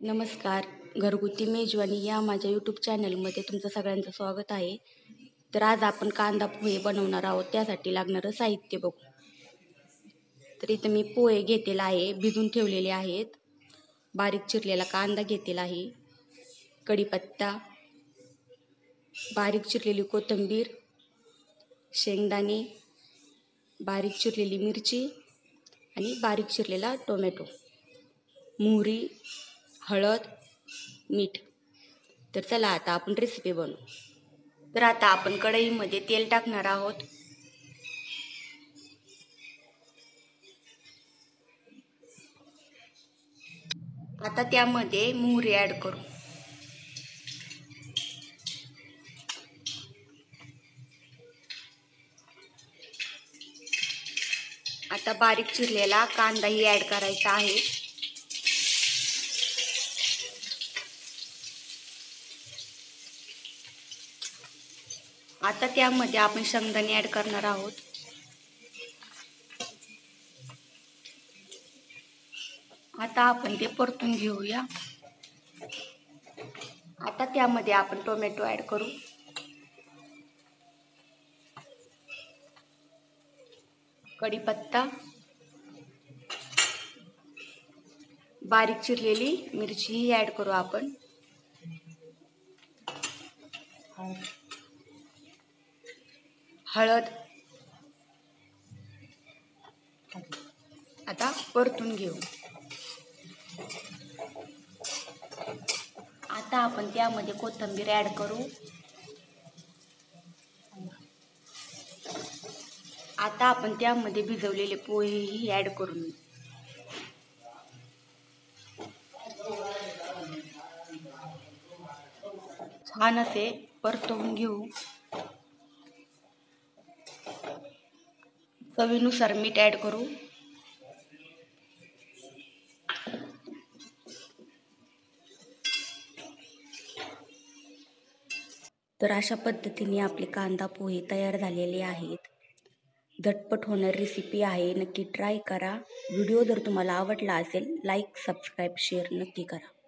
नमस्कार. घरगुती मेजवानी या माझ्या यूट्यूब चॅनलमध्ये तुमचं सगळ्यांचं स्वागत आहे. तर आज आपण कांदा पोहे बनवणार आहोत. त्यासाठी लागणारं साहित्य बघू. तर इथं मी पोहे घेतलेला आहे, भिजून ठेवलेले आहेत. बारीक चिरलेला कांदा घेतलेला आहे, कढीपत्ता, बारीक चिरलेली कोथिंबीर, शेंगदाणे, बारीक चिरलेली मिरची आणि बारीक चिरलेला टोमॅटो, मोहरी, हळद, मीठ. तर चला आता आपण रेसिपी बनवू. तर आता आपण कढईमध्ये तेल टाकणार आहोत. आता त्यामध्ये मोहरी ॲड करू. आता बारीक चिरलेला कांदाही ॲड करायचा आहे. आता त्यामध्ये आपण शेंगदाणे ॲड करणार आहोत. आता आपण ते परतून घेऊया. आता त्यामध्ये आपण टोमॅटो ॲड करू. कढीपत्ता, बारीक चिरलेली मिरचीही ॲड करू आपण. हळद. आता परतून घेऊ. आता आपण त्यामध्ये कोथिंबीर ॲड करू. आता आपण त्यामध्ये भिजवलेले पोहेही ॲड करू. छान असे परतवून घेऊ. चवीनुसार मीठ ॲड करू. तर अशा पद्धतीने आपले कांदा पोहे तयार झालेले आहेत. झटपट होणारी रेसिपी आहे, नक्की ट्राय करा. व्हिडिओ जर तुम्हाला आवडला असेल, लाईक, सबस्क्राईब, शेअर नक्की करा.